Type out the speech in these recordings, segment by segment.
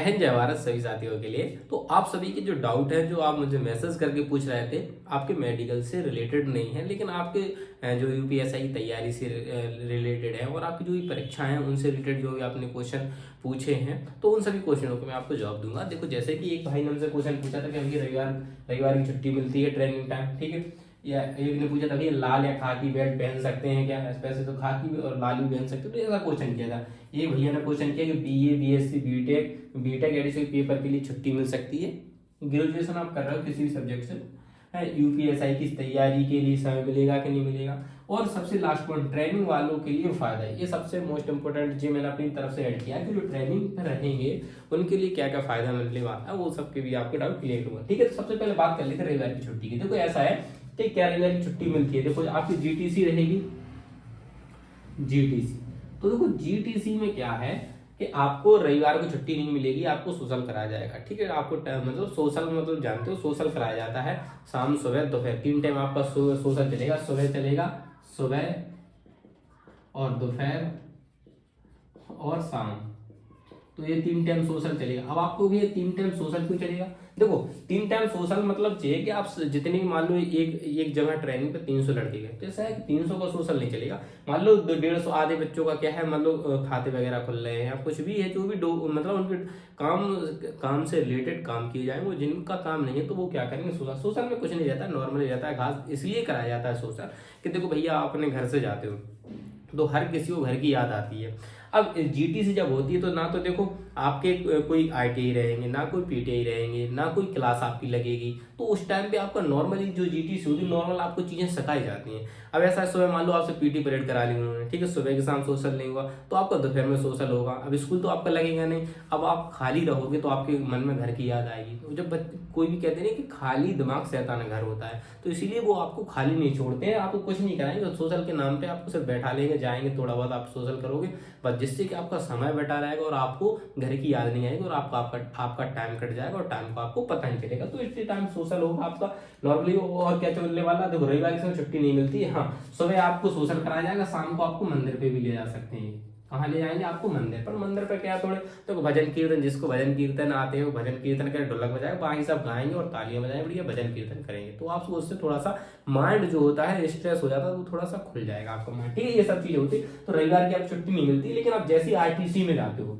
जय भारत सभी साथियों के लिए। तो आप सभी के जो डाउट है, जो आप मुझे मैसेज करके पूछ रहे थे, आपके मेडिकल से रिलेटेड नहीं है, लेकिन आपके जो यूपीएसआई की तैयारी से रिलेटेड है और आपकी जो भी परीक्षाएं हैं उनसे रिलेटेड जो भी आपने क्वेश्चन पूछे हैं, तो उन सभी क्वेश्चनों को मैं आपको जवाब दूंगा। देखो, जैसे कि एक भाई ने हमसे क्वेश्चन पूछा था कि अभी रविवार की छुट्टी मिलती है ट्रेनिंग टाइम, ठीक है। या एक ने पूछा था भैया लाल या खाकी बेल्ट पहन सकते हैं क्या? वैसे तो खाकी भी और लाल भी पहन सकते हैं, तो ऐसा क्वेश्चन किया था। एक भैया ने क्वेश्चन किया कि BA BSc BTech additional paper के लिए छुट्टी मिल सकती है। ग्रेजुएशन आप कर रहे हो किसी भी सब्जेक्ट से, यूपीएसआई की तैयारी के लिए समय मिलेगा कि नहीं मिलेगा। और सबसे लास्ट पॉइंट, ट्रेनिंग वालों के लिए फायदा है। ये सबसे मोस्ट इंपोर्टेंट जो मैंने अपनी तरफ से ऐड किया कि जो ट्रेनिंग पर रहेंगे उनके लिए क्या क्या फायदा मिलने वाला है, वो सबके भी आपके डाउट क्लियर होगा। ठीक है, तो सबसे पहले बात कर लेते हैं रविवार की छुट्टी की। देखो, ऐसा है कि क्या रविवार की छुट्टी मिलती है। देखो, आपकी जीटीसी रहेगी, जीटीसी। तो देखो, जीटीसी में क्या है कि आपको रविवार को छुट्टी नहीं मिलेगी, आपको सोशल कराया जाएगा। ठीक है, आपको मतलब सोशल मतलब जानते हो, सोशल कराया जाता है शाम सुबह दोपहर, 3 टाइम आपका सोशल चलेगा। सुबह और दोपहर और शाम, तो ये 3 टाइम सोशल चलेगा। अब आपको भी ये 3 टाइम सोशल क्यों चलेगा? देखो, 3 टाइम सोशल मतलब चाहिए कि आप जितनी मान लो एक जगह ट्रेनिंग पे 300 लड़के गए, तो ऐसा है कि 300 का सोशल नहीं चलेगा। मान लो 150 आधे बच्चों का क्या है, मान लो खाते वगैरह खुल रहे हैं या कुछ भी है, जो भी मतलब उनके काम से रिलेटेड काम किए जाए। वो जिनका काम नहीं है तो वो क्या करेंगे, सोशल में कुछ नहीं रहता, नॉर्मली रहता है। खास इसलिए कराया जाता है सोशल कि देखो भैया, आप अपने घर से जाते हो तो हर किसी को घर की याद आती है। अब जीटीसी जब होती है तो ना तो देखो आपके कोई आईटीआई रहेंगे, ना कोई पीटीआई रहेंगे, ना कोई क्लास आपकी लगेगी। तो उस टाइम पे आपका नॉर्मली जो जीटीसी होती है, नॉर्मल आपको चीजें सिखाई जाती हैं। अब ऐसा सुबह मान लो आपसे पीटी परेड करा ली उन्होंने, ठीक है, सुबह के शाम सोशल नहीं हुआ तो आपका दोपहर में सोशल होगा। अब स्कूल तो आपका लगेगा नहीं। अब आप खाली रहोगे तो आपके मन में घर की याद आएगी। तो जब कोई भी कहते हैं कि खाली दिमाग शैतान घर होता है, तो इसीलिए वो आपको खाली नहीं छोड़ते हैं, आपको कुछ नहीं कराएंगे। सोशल के नाम पे आपको सिर्फ बैठा लेंगे, जाएंगे, थोड़ा बहुत आप सोशल करोगे बस, जिससे कि आपका समय बैठा रहेगा और आपको घर की याद नहीं आएगी और आपका टाइम कट जाएगा और टाइम का आपको पता नहीं चलेगा। तो इतने टाइम सोशल होगा आपका नॉर्मली। और क्या चलने वाला, देखो रविवार की छुट्टी नहीं मिलती है। हाँ, सुबह आपको सोशल कराया जाएगा, शाम को आपको मंदिर पे भी ले जा सकते हैं। कहाँ ले जाएंगे आपको? मंदिर पर। मंदिर पर क्या थोड़े तो भजन कीर्तन, जिसको भजन कीर्तन आते हो भजन कीर्तन कर, ढोलक बजाएगा, बाकी सब गाएंगे और तालियां बजाएंगे, बढ़िया भजन कीर्तन करेंगे। तो आप उससे थोड़ा सा माइंड जो होता है स्ट्रेस हो जाता है, वो थोड़ा सा खुल जाएगा आपका माइंड। ठीक है, ये सब चीजें होती। तो रविवार की आप छुट्टी नहीं मिलती, लेकिन आप जैसे आरटीसी में जाते हो,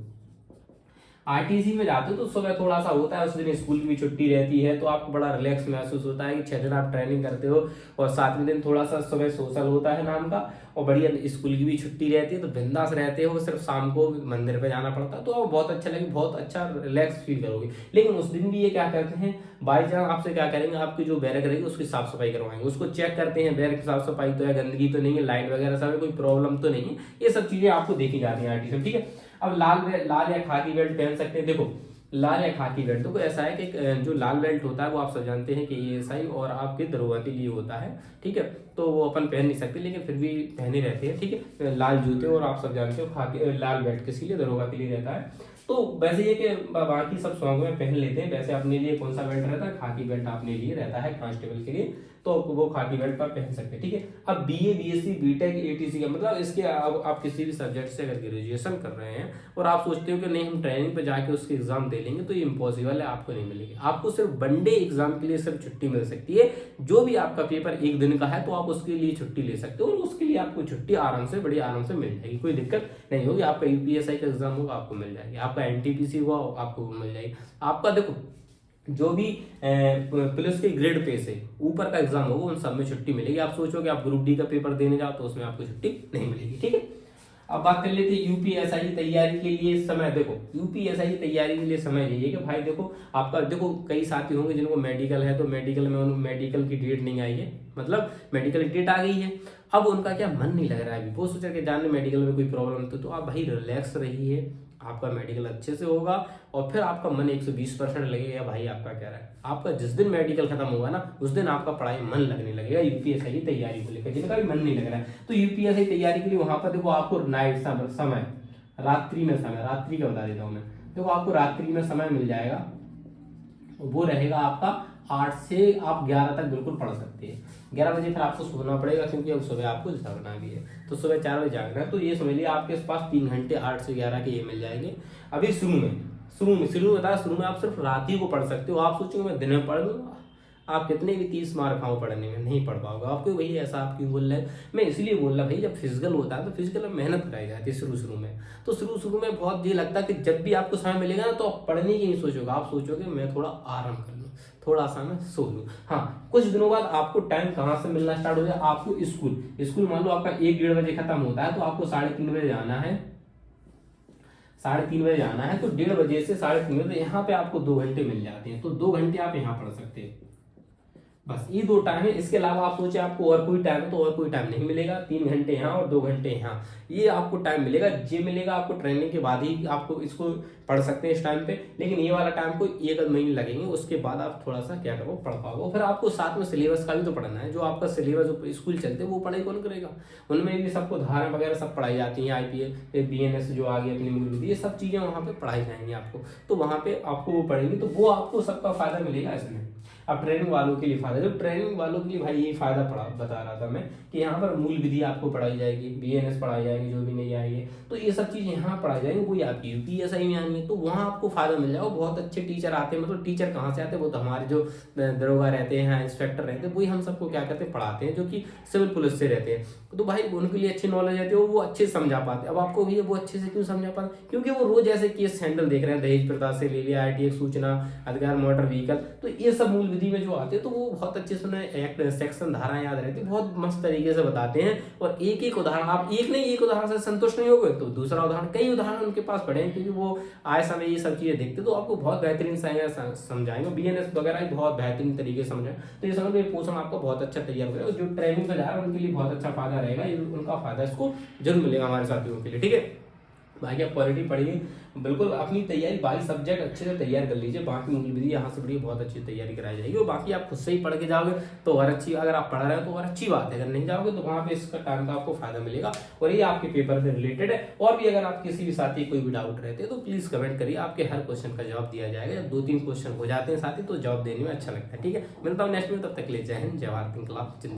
आरटीसी में जाते हो तो सुबह थोड़ा सा होता है, उस दिन स्कूल की भी छुट्टी रहती है, तो आपको बड़ा रिलैक्स महसूस होता है कि 6 दिन आप ट्रेनिंग करते हो और 7वें दिन थोड़ा सा सुबह सोशल होता है नाम का, और बढ़िया स्कूल की भी छुट्टी रहती है, तो बिंदास रहते हो। सिर्फ शाम को मंदिर पे जाना पड़ता है, तो आपको बहुत अच्छा लगे, बहुत अच्छा रिलैक्स फील करोगे। लेकिन उस दिन भी ये क्या करते हैं, बाई चांस आपसे क्या करेंगे, आपकी जो बैरक रहेगी उसकी साफ सफाई करवाएंगे, उसको चेक करते हैं बैरक की साफ सफाई तो है, गंदगी तो नहीं है, लाइट वगैरह सब कोई प्रॉब्लम तो नहीं है। ये सब चीजें आपको देखी जाती है आरटीसी में। ठीक है, अब लाल या खाकी बेल्ट पहन सकते हैं। देखो, लाल या खाकी बेल्ट, तो ऐसा है कि जो लाल बेल्ट होता है वो आप सब जानते हैं कि एएसआई और आपके दरोगा के लिए होता है। ठीक है, तो वो अपन पहन नहीं सकते, लेकिन फिर भी पहने रहते हैं। ठीक है, लाल जूते और आप सब जानते हो खाकी लाल बेल्ट किसी लिए, दरोगा के लिए रहता है। तो वैसे ये कि बाकी सब सॉन्ग में पहन लेते हैं। वैसे अपने लिए कौन सा बेल्ट रहता है? खाकी बेल्ट अपने लिए रहता है कांस्टेबल के लिए, तो वो खाकी बेल्ट पर पहन सकते हैं। ठीक है, अब बीए बीएससी बीटेक एटीसी का मतलब इसके आप किसी भी सब्जेक्ट से अगर ग्रेजुएशन कर रहे हैं और आप सोचते हो कि नहीं हम ट्रेनिंग पे जाके उसके एग्जाम दे लेंगे, तो ये इम्पॉसिबल है, आपको नहीं मिलेगी। आपको सिर्फ वनडे एग्जाम के लिए सिर्फ छुट्टी मिल सकती है। जो भी आपका पेपर 1 दिन का है तो आप उसके लिए छुट्टी ले सकते हो और उसके लिए आपको छुट्टी आराम से बड़ी आराम से मिल जाएगी, कोई दिक्कत नहीं होगी। आपका यूपीएसआई का एग्जाम होगा आपको मिल जाएगी, आपका एनटीपीसी हुआ आपको मिल जाएगी। आपका देखो जो भी पुलिस के ग्रेड पे से ऊपर का एग्जाम होगा उन सब में छुट्टी मिलेगी। आप सोचोगे आप ग्रुप डी का पेपर देने जाओ तो उसमें आपको छुट्टी नहीं मिलेगी। ठीक है, अब बात कर लेते हैं यूपीएसआई तैयारी के लिए समय। देखो, यूपीएसआई तैयारी के लिए समय यही है कि भाई देखो आपका, देखो कई साथी होंगे जिनको मेडिकल है, तो मेडिकल में मेडिकल की डेट नहीं आई है, मतलब मेडिकल की डेट आ गई है, अब उनका क्या मन नहीं लग रहा है अभी, वो सोचा कि जाने मेडिकल में कोई प्रॉब्लम तो आप भाई रिलैक्स रहिए, आपका मेडिकल अच्छे से होगा और फिर आपका मन 120% लगेगा। भाई आपका क्या रहा है, आपका जिस दिन मेडिकल खत्म होगा ना उस दिन आपका पढ़ाई मन लगने लगेगा यूपीएसआई की तैयारी को लेकर। जिनका भी मन नहीं लग रहा है तो यूपीएसआई तैयारी के लिए वहां पर देखो आपको नाइट समय, रात्रि में समय, रात्रि का बता देता हूँ मैं। देखो आपको रात्रि में समय मिल जाएगा, वो रहेगा आपका 8 से आप 11 तक बिल्कुल पढ़ सकते हैं। 11 बजे फिर आपको सोना पड़ेगा क्योंकि अब सुबह आपको जागना भी है, तो सुबह 4 बजे जागना है। तो ये समझ लिया आपके पास 3 घंटे 8 से 11 के ये मिल जाएंगे। अभी शुरू में बताया, शुरू में आप सिर्फ रात ही को पढ़ सकते हो। आप सोचोगे मैं दिन में पढ़ लूँगा, आप कितने भी 30 मार खाओ पढ़ने में, नहीं पढ़ पाओगे। आपको वही ऐसा आप क्यों बोल रहे हैं? मैं इसलिए बोल रहा भाई, जब फिजिकल होता है तो फिजिकल में मेहनत कराई जाती है शुरू में। तो शुरू में बहुत ये लगता है कि जब भी आपको समय मिलेगा ना, तो आप पढ़ने की नहीं सोचोगे, आप सोचोगे मैं थोड़ा आराम कर लूँ, थोड़ा सा मैं सो लूँ। हाँ, कुछ दिनों बाद आपको टाइम कहाँ से मिलना स्टार्ट हो जाए, आपको स्कूल मान लो आपका 1-1:30 बजे खत्म होता है, तो आपको 3:30 बजे जाना है, 3:30 बजे जाना है, तो 1:30 बजे से 3:30 बजे यहाँ पे आपको 2 घंटे मिल जाते हैं। तो 2 घंटे आप यहाँ पढ़ सकते हैं, बस ये 2 टाइम है। इसके अलावा आप सोचे आपको और कोई टाइम है, तो और कोई टाइम नहीं मिलेगा। 3 घंटे यहाँ और 2 घंटे यहाँ, ये आपको टाइम मिलेगा। ये मिलेगा आपको ट्रेनिंग के बाद ही आपको इसको पढ़ सकते हैं इस टाइम पे, लेकिन ये वाला टाइम को 1 महीने लगेंगे, उसके बाद आप थोड़ा सा क्या करो पढ़ पाओगे। फिर आपको साथ में सिलेबस का भी तो पढ़ना है, जो आपका सिलेबस जो स्कूल चलते हैं वो पढ़ाई कौन करेगा? उनमें भी सबको धारा वगैरह सब पढ़ाई जाती है, IPS BNS जो आगे अपनी मूल विधि, ये सब चीजें वहाँ पे पढ़ाई जाएंगी आपको। तो वहाँ पे आपको वो पढ़ेंगी, तो वो आपको सबका फायदा मिलेगा इसमें। अब ट्रेनिंग वालों के लिए फायदा, जो ट्रेनिंग वालों के लिए भाई ये फायदा बता रहा था मैं, कि यहाँ पर मूल विधि आपको पढ़ाई जाएगी, BNS पढ़ाई जाएगी, जो भी नहीं आई है तो ये सब चीजें यहाँ पढ़ाई जाएंगी। कोई आपकी UPSI में आनी है तो वहाँ आपको फायदा मिल जाएगा। बहुत अच्छे टीचर आते हैं, मतलब टीचर कहाँ से आते हैं, वो तो हमारे जो दरोगा रहते हैं, इंस्पेक्टर रहते हैं, वही हम सबको क्या करते हैं पढ़ाते हैं, जो कि सिविल पुलिस से रहते हैं। तो भाई उनके लिए अच्छी नॉलेज रहती है, वो अच्छे से समझा पाते हैं। अब आपको भी वो अच्छे से क्यों समझा पाते, क्योंकि वो रोज ऐसे केस हैंडल देख रहे हैं, दहेज प्रथा से ले लिया, ITX सूचना अधिकार, मोटर व्हीकल, तो ये सब मूल विधि में जो आते हैं तो वो बहुत अच्छे से उन्हें एक्ट सेक्शन धारा याद रहती है, बहुत मस्त तरीके से बताते हैं। और एक उदाहरण, आप एक उदाहरण से संतुष्ट नहीं होगे तो दूसरा उदाहरण, कई उदाहरण उनके पास पड़े हैं, क्योंकि वो आए समय ये सब चीजें देखते तो आपको बहुत बेहतरीन समझाएंगे। BNS वगैरह भी बहुत बेहतरीन तरीके से समझाएं, तो ये समझ में पोषण आपका बहुत अच्छा तैयार करेगा। जो ट्रेनिंग पे जा रहा है उनके लिए बहुत अच्छा फायदा रहेगा, उनका फायदा इसको जरूर मिलेगा हमारे साथियों के लिए, ठीक है। बाकी आप क्वालिटी पढ़िए, बिल्कुल अपनी तैयारी 22 सब्जेक्ट अच्छे से तैयार कर लीजिए। बाकी मूल विधि यहाँ से पढ़िए, बहुत अच्छी तैयारी कराई जाएगी। और बाकी आप खुद से ही पढ़ के जाओगे तो और अच्छी, अगर आप पढ़ रहे हो तो और अच्छी बात है, अगर नहीं जाओगे तो वहाँ पे इसका टाइम का आपको फायदा मिलेगा। और ये आपके पेपर से रिलेटेड है। और भी अगर आप किसी भी साथी कोई भी डाउट रहते हैं तो प्लीज कमेंट करिए, आपके हर क्वेश्चन का जवाब दिया जाएगा। जब 2-3 क्वेश्चन हो जाते हैं साथी तो जवाब देने में अच्छा लगता है, ठीक है। मिलता हूँ नेक्स्ट में, तब तक ले जय हिंद, जय भारत, इंकलाब।